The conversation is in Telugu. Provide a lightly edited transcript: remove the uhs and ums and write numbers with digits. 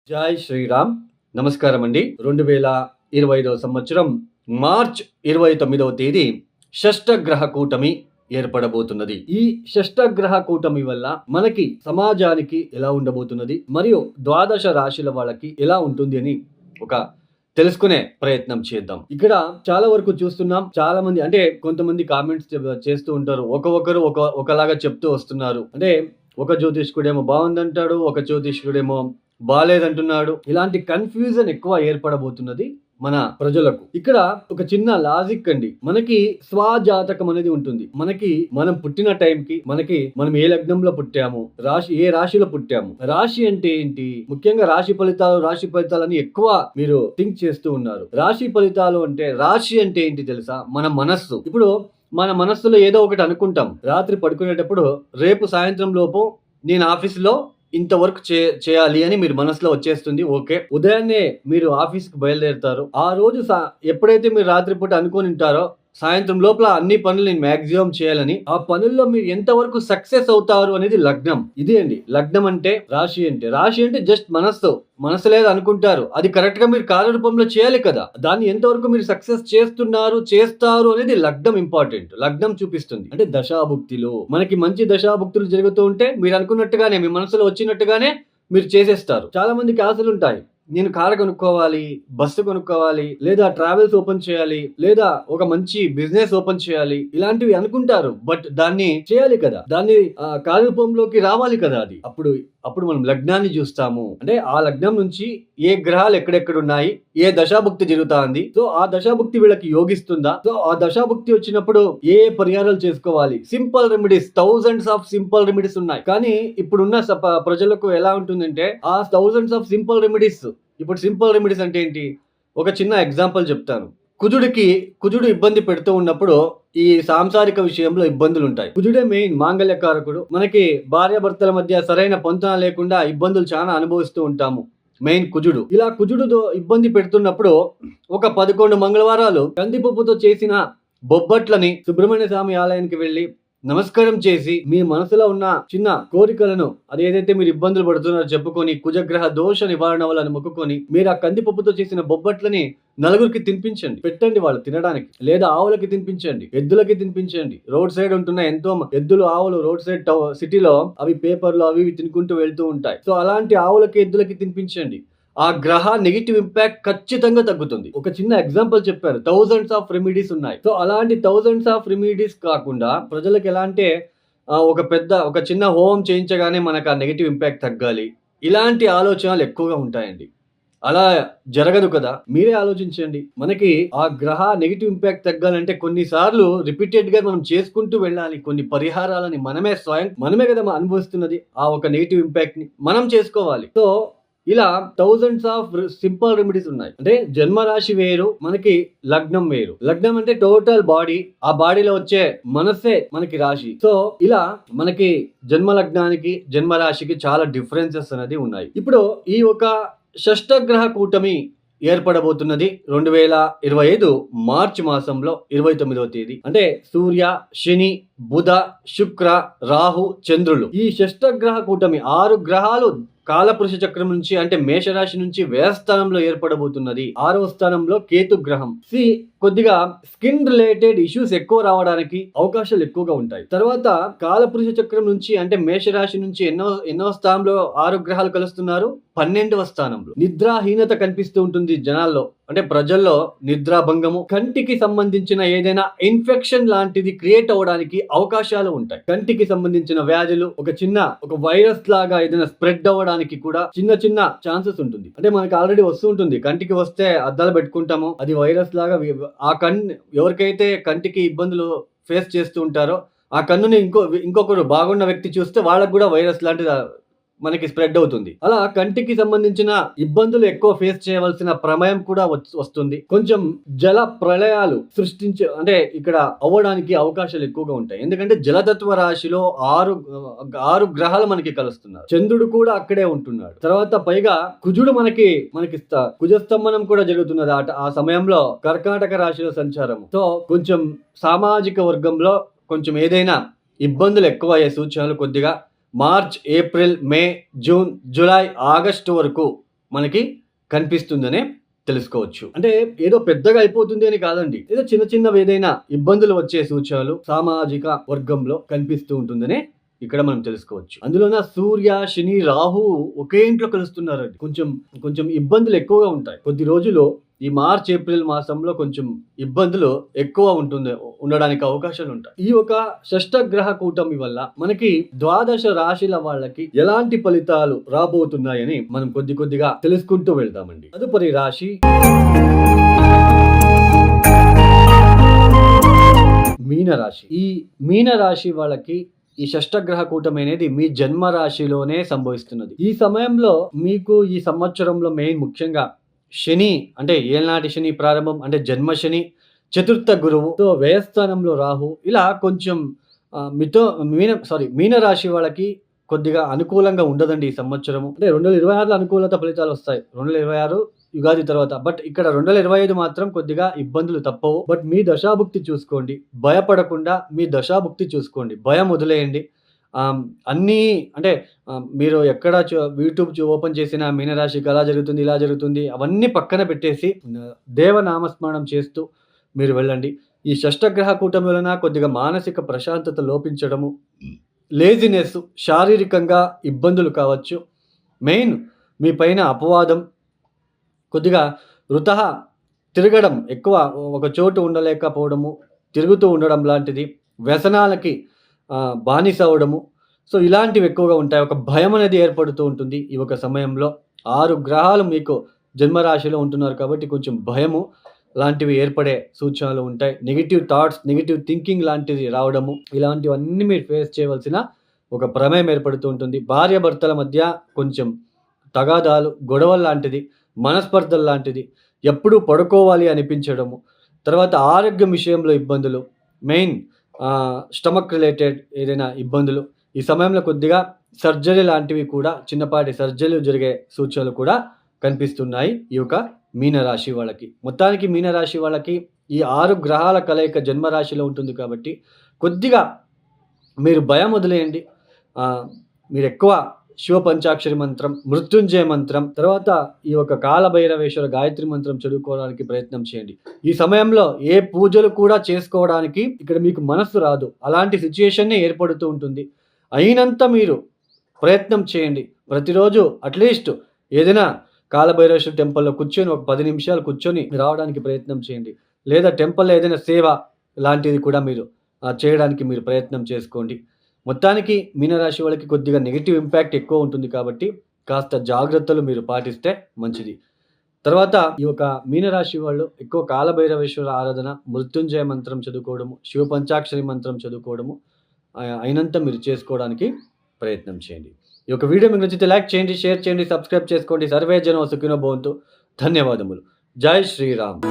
జై శ్రీరామ్. నమస్కారం అండి. 2025 సంవత్సరం మార్చ్ 29వ తేదీ షష్టగ్రహ కూటమి ఏర్పడబోతున్నది. ఈ షష్టగ్రహ కూటమి వల్ల మనకి సమాజానికి ఎలా ఉండబోతున్నది, మరియు ద్వాదశ రాశుల వాళ్ళకి ఎలా ఉంటుంది అని ఒక తెలుసుకునే ప్రయత్నం చేద్దాం. ఇక్కడ చాలా వరకు చూస్తున్నాం, చాలా మంది అంటే కొంతమంది కామెంట్స్ చేస్తూ ఉంటారు. ఒక్కొక్కరు ఒకలాగా చెప్తూ వస్తున్నారు. అంటే ఒక జ్యోతిష్కుడేమో బాగుందంటాడు, ఒక జ్యోతిష్కుడేమో బాలేదంటున్నాడు. ఇలాంటి కన్ఫ్యూజన్ ఎక్కువ ఏర్పడబోతున్నది మన ప్రజలకు. ఇక్కడ ఒక చిన్న లాజిక్ అండి. మనకి స్వజాతకం అనేది ఉంటుంది. మనం పుట్టిన టైంకి మనం ఏ లగ్నంలో పుట్టాము, ఏ రాశిలో పుట్టాము. రాశి అంటే ఏంటి? ముఖ్యంగా రాశి ఫలితాలని ఎక్కువ మీరు థింక్ చేస్తూ ఉన్నారు. రాశి ఫలితాలు అంటే, రాశి అంటే ఏంటి తెలుసా? మన మనస్సు. ఇప్పుడు మన మనస్సులో ఏదో ఒకటి అనుకుంటాం. రాత్రి పడుకునేటప్పుడు రేపు సాయంత్రం లోపు నేను ఆఫీసులో ఇంత వర్క్ చేయాలి అని మీరు మనసులో వచ్చేస్తుంది. ఓకే, ఉదయాన్నే మీరు ఆఫీస్కి బయలుదేరుతారు. ఆ రోజు ఎప్పుడైతే మీరు రాత్రిపూట అనుకొని ఉంటారో సాయంత్రం లోపల అన్ని పనులు నేను మాక్సిమం చేయాలని, ఆ పనుల్లో మీరు ఎంతవరకు సక్సెస్ అవుతారు అనేది లగ్నం. ఇదే అండి లగ్నం అంటే. రాశి అంటే జస్ట్ మనసు లేదు అనుకుంటారు, అది కరెక్ట్ గా మీరు కార్యరూపంలో చేయాలి కదా. దాన్ని ఎంతవరకు మీరు సక్సెస్ చేస్తారు అనేది లగ్నం ఇంపార్టెంట్. లగ్నం చూపిస్తుంది. అంటే దశాభుక్తిలో మనకి మంచి దశాభుక్తులు జరుగుతూ ఉంటే మీరు అనుకున్నట్టుగానే, మీ మనసులో వచ్చినట్టుగానే మీరు చేసేస్తారు. చాలా మందికి ఆశలు ఉంటాయి. నేను కారు కొనుక్కోవాలి, బస్సు కొనుక్కోవాలి, లేదా ట్రావెల్స్ ఓపెన్ చేయాలి, లేదా ఒక మంచి బిజినెస్ ఓపెన్ చేయాలి, ఇలాంటివి అనుకుంటారు. బట్ దాన్ని చేయాలి కదా, దాన్ని కార్యరూపంలోకి రావాలి కదా. అది అప్పుడు మనం లగ్నాన్ని చూస్తాము. అంటే ఆ లగ్నం నుంచి ఏ గ్రహాలు ఎక్కడెక్కడ ఉన్నాయి, ఏ దశాభుక్తి జరుగుతుంది, సో ఆ దశాభుక్తి వీళ్ళకి యోగిస్తుందా, సో ఆ దశాభుక్తి వచ్చినప్పుడు ఏ పరిహారాలు చేసుకోవాలి. Simple remedies, thousands of simple remedies ఉన్నాయి. కానీ ఇప్పుడున్న ప్రజలకు ఎలా ఉంటుందంటే, ఆ థౌజండ్స్ ఆఫ్ సింపుల్ రెమెడీస్, ఇప్పుడు సింపుల్ రెమెడీస్ అంటే ఏంటి? ఒక చిన్న ఎగ్జాంపుల్ చెప్తాను. కుజుడు ఇబ్బంది పెడుతూ ఉన్నప్పుడు ఈ సాంసారిక విషయంలో ఇబ్బందులు ఉంటాయి. కుజుడే మెయిన్ మాంగళ్యకారకుడు. మనకి భార్యాభర్తల మధ్య సరైన పొంతన లేకుండా ఇబ్బందులు చాలా అనుభవిస్తూ ఉంటాము. మెయిన్ కుజుడు. ఇలా కుజుడుతో ఇబ్బంది పెడుతున్నప్పుడు ఒక 11 మంగళవారాలు కందిపప్పుతో చేసిన బొబ్బట్లని సుబ్రహ్మణ్య స్వామి ఆలయానికి వెళ్ళి నమస్కారం చేసి, మీ మనసులో ఉన్న చిన్న కోరికలను, అదేదైతే మీరు ఇబ్బందులు పడుతున్నారో చెప్పుకొని, కుజగ్రహ దోష నివారణ వల్ల మొక్కుకొని, మీరు ఆ కందిపప్పుతో చేసిన బొబ్బట్లని నలుగురికి తినిపించండి, పెట్టండి వాళ్ళు తినడానికి. లేదా ఆవులకి తినిపించండి, ఎద్దులకి తినిపించండి. రోడ్ సైడ్ ఉంటున్న ఎంతో ఎద్దులు, ఆవులు రోడ్ సైడ్ సిటీలో అవి పేపర్లు అవి తినుకుంటూ వెళ్తూ ఉంటాయి. సో అలాంటి ఆవులకి, ఎద్దులకి తినిపించండి. ఆ గ్రహ నెగిటివ్ ఇంపాక్ట్ ఖచ్చితంగా తగ్గుతుంది. ఒక చిన్న ఎగ్జాంపుల్ చెప్పారు. థౌజండ్స్ ఆఫ్ రెమెడీస్ ఉన్నాయి. సో అలాంటి థౌజండ్స్ ఆఫ్ రెమెడీస్ కాకుండా ప్రజలకు ఎలా అంటే, ఒక చిన్న హోమం చేయించగానే మనకు ఆ నెగిటివ్ ఇంపాక్ట్ తగ్గాలి, ఇలాంటి ఆలోచనలు ఎక్కువగా ఉంటాయండి. అలా జరగదు కదా. మీరే ఆలోచించండి. మనకి ఆ గ్రహ నెగిటివ్ ఇంపాక్ట్ తగ్గాలంటే కొన్నిసార్లు రిపీటెడ్ గా మనం చేసుకుంటూ వెళ్ళాలి. కొన్ని పరిహారాలని మనమే కదా అనుభవిస్తున్నది. ఆ ఒక నెగిటివ్ ఇంపాక్ట్ ని మనం చేసుకోవాలి. సో ఇలా థౌజండ్స్ ఆఫ్ సింపుల్ రెమెడీస్ ఉన్నాయి. అంటే జన్మరాశి వేరు, మనకి లగ్నం వేరు. లగ్నం అంటే టోటల్ బాడీ, ఆ బాడీలో వచ్చే మనస్సే మనకి రాశి. సో ఇలా మనకి జన్మ లగ్నానికి, జన్మరాశికి చాలా డిఫరెన్సెస్ అనేది ఉన్నాయి. ఇప్పుడు ఈ ఒక షష్టగ్రహ కూటమి ఏర్పడబోతున్నది 2025 మార్చి మాసంలో 29వ తేదీ. అంటే సూర్య, శని, బుధ, శుక్ర, రాహు, చంద్రులు, ఈ షష్టగ్రహ కూటమి 6 గ్రహాలు కాలపురుష చక్రం నుంచి, అంటే మేషరాశి నుంచి వ్యయస్థానంలో ఏర్పడబోతున్నది. 6వ స్థానంలో కేతు గ్రహం. కొద్దిగా స్కిన్ రిలేటెడ్ ఇష్యూస్ ఎక్కువ రావడానికి అవకాశాలు ఎక్కువగా ఉంటాయి. తర్వాత కాలపురుష చక్రం నుంచి, అంటే మేషరాశి నుంచి ఎన్నో స్థానంలో 6 గ్రహాలు కలుస్తున్నారు? 12వ స్థానంలో. నిద్రాహీనత కనిపిస్తూ ఉంటుంది జనాల్లో, అంటే ప్రజల్లో నిద్రాభంగము, కంటికి సంబంధించిన ఏదైనా ఇన్ఫెక్షన్ లాంటిది క్రియేట్ అవడానికి అవకాశాలు ఉంటాయి. కంటికి సంబంధించిన వ్యాధులు, ఒక వైరస్ లాగా ఏదైనా స్ప్రెడ్ అవ్వడానికి కూడా చిన్న ఛాన్సెస్ ఉంటుంది. అంటే మనకి ఆల్రెడీ వస్తూ ఉంటుంది. కంటికి వస్తే అద్దాలు పెట్టుకుంటాము, అది వైరస్ లాగా. ఎవరికైతే కంటికి ఇబ్బందులు ఫేస్ చేస్తూ ఉంటారో, ఆ కన్నుని ఇంకొకరు బాగున్న వ్యక్తి చూస్తే వాళ్ళకు కూడా వైరస్ లాంటిది మనకి స్ప్రెడ్ అవుతుంది. అలా కంటికి సంబంధించిన ఇబ్బందులు ఎక్కువ ఫేస్ చేయవలసిన ప్రమేయం కూడా వస్తుంది. కొంచెం జల ప్రళయాలు అంటే ఇక్కడ అవ్వడానికి అవకాశాలు ఎక్కువగా ఉంటాయి. ఎందుకంటే జలతత్వ రాశిలో 6 గ్రహాలు మనకి కలుస్తున్నారు. చంద్రుడు కూడా అక్కడే ఉంటున్నాడు. తర్వాత పైగా కుజుడు మనకి కుజస్తంభనం కూడా జరుగుతున్నది ఆ సమయంలో కర్కాటక రాశిలో సంచారం. సో కొంచెం సామాజిక వర్గంలో కొంచెం ఏదైనా ఇబ్బందులు ఎక్కువ అయ్యే సూచనలు కొద్దిగా మార్చ్, ఏప్రిల్, మే, జూన్, జూలై, ఆగస్టు వరకు మనకి కనిపిస్తుందనే తెలుసుకోవచ్చు. అంటే ఏదో పెద్దగా అయిపోతుంది అని కాదండి. ఏదో చిన్న చిన్నవి ఏదైనా ఇబ్బందులు వచ్చే సూచనలు సామాజిక వర్గంలో కనిపిస్తూ ఉంటుందనే ఇక్కడ మనం తెలుసుకోవచ్చు. అందులోన సూర్య, శని, రాహు ఒకే ఇంట్లో కలుస్తున్నారండి. కొంచెం ఇబ్బందులు ఎక్కువగా ఉంటాయి. కొద్ది రోజులు ఈ మార్చ్, ఏప్రిల్ మాసంలో కొంచెం ఇబ్బందులు ఎక్కువ ఉండడానికి అవకాశాలు ఉంటాయి. ఈ ఒక షష్టగ్రహ కూటమి వల్ల మనకి ద్వాదశ రాశుల వాళ్ళకి ఎలాంటి ఫలితాలు రాబోతున్నాయని మనం కొద్దిగా తెలుసుకుంటూ వెళ్తామండి. తదుపరి రాశి మీనరాశి. ఈ మీనరాశి వాళ్ళకి ఈ షష్టగ్రహ కూటమి అనేది మీ జన్మ రాశిలోనే సంభవిస్తున్నది. ఈ సమయంలో మీకు ఈ సంవత్సరంలో ముఖ్యంగా శని అంటే ఏళ్ళనాటి శని ప్రారంభం, అంటే జన్మ శని, చతుర్థ గురువుతో వ్యయస్థానంలో రాహు, ఇలా కొంచెం మీన రాశి వాళ్ళకి కొద్దిగా అనుకూలంగా ఉండదండి ఈ సంవత్సరము. అంటే 2026లో అనుకూలత ఫలితాలు వస్తాయి. 2026 యుగాది తర్వాత. బట్ ఇక్కడ 2025 మాత్రం కొద్దిగా ఇబ్బందులు తప్పవు. బట్ మీ దశాభుక్తి చూసుకోండి. భయపడకుండా మీ దశాభుక్తి చూసుకోండి. భయం వదిలేయండి. అన్నీ అంటే మీరు ఎక్కడ యూట్యూబ్ ఓపెన్ చేసిన మీనరాశికి అలా జరుగుతుంది, ఇలా జరుగుతుంది, అవన్నీ పక్కన పెట్టేసి దేవనామస్మరణం చేస్తూ మీరు వెళ్ళండి. ఈ షష్టగ్రహ కూటమి వలన కొద్దిగా మానసిక ప్రశాంతత లోపించడము, లేజినెస్, శారీరకంగా ఇబ్బందులు కావచ్చు. మెయిన్ మీ పైన అపవాదం, కొద్దిగా వృథా తిరగడం, ఎక్కువ ఒక చోటు ఉండలేకపోవడము, తిరుగుతూ ఉండడం లాంటిది, వ్యసనాలకి బానిస అవ్వడము. సో ఇలాంటివి ఎక్కువగా ఉంటాయి. ఒక భయం అనేది ఏర్పడుతూ ఉంటుంది ఈ ఒక సమయంలో. 6 గ్రహాలు మీకు జన్మరాశిలో ఉంటున్నారు కాబట్టి కొంచెం భయము లాంటివి ఏర్పడే సూచనలు ఉంటాయి. నెగిటివ్ థాట్స్, నెగిటివ్ థింకింగ్ లాంటిది రావడము, ఇలాంటివన్నీ మీరు ఫేస్ చేయవలసిన ఒక ప్రమేయం ఏర్పడుతూ ఉంటుంది. భార్యాభర్తల మధ్య కొంచెం తగాదాలు, గొడవలు లాంటిది, మనస్పర్ధలు లాంటిది, ఎప్పుడూ పడుకోవాలి అనిపించడము, తర్వాత ఆరోగ్యం విషయంలో ఇబ్బందులు, మెయిన్ స్టమక్ రిలేటెడ్ ఏదైనా ఇబ్బందులు, ఈ సమయంలో కొద్దిగా సర్జరీ లాంటివి కూడా, చిన్నపాటి సర్జరీలు జరిగే సూచనలు కూడా కనిపిస్తున్నాయి ఈ యొక్క మీనరాశి వాళ్ళకి. మొత్తానికి మీనరాశి వాళ్ళకి ఈ 6 గ్రహాల కలయిక జన్మరాశిలో ఉంటుంది కాబట్టి కొద్దిగా మీరు భయం వదిలేయండి. మీరు ఎక్కువ శివ పంచాక్షరి మంత్రం, మృత్యుంజయ మంత్రం, తర్వాత ఈ యొక్క కాలభైరవేశ్వర గాయత్రి మంత్రం చదువుకోవడానికి ప్రయత్నం చేయండి. ఈ సమయంలో ఏ పూజలు కూడా చేసుకోవడానికి ఇక్కడ మీకు మనస్సు రాదు. అలాంటి సిచ్యుయేషన్నే ఏర్పడుతూ ఉంటుంది. అయినంత మీరు ప్రయత్నం చేయండి. ప్రతిరోజు అట్లీస్ట్ ఏదైనా కాలభైరవేశ్వర టెంపుల్లో కూర్చొని ఒక 10 నిమిషాలు కూర్చొని రావడానికి ప్రయత్నం చేయండి. లేదా టెంపుల్లో ఏదైనా సేవ లాంటిది కూడా మీరు చేయడానికి మీరు ప్రయత్నం చేసుకోండి. మొత్తానికి మీనరాశి వాళ్ళకి కొద్దిగా నెగిటివ్ ఇంపాక్ట్ ఎక్కువ ఉంటుంది కాబట్టి కాస్త జాగ్రత్తలు మీరు పాటిస్తే మంచిది. తర్వాత ఈ యొక్క మీనరాశి వాళ్ళు ఎక్కువ కాలభైరవేశ్వర ఆరాధన, మృత్యుంజయ మంత్రం చదువుకోవడము, శివ పంచాక్షరి మంత్రం చదువుకోవడము అయినంత మీరు చేసుకోవడానికి ప్రయత్నం చేయండి. ఈ యొక్క వీడియో మీకు నచ్చితే లైక్ చేయండి, షేర్ చేయండి, సబ్స్క్రైబ్ చేసుకోండి. సర్వే జనం సుఖినో భవంతు. ధన్యవాదములు. జై శ్రీరామ్.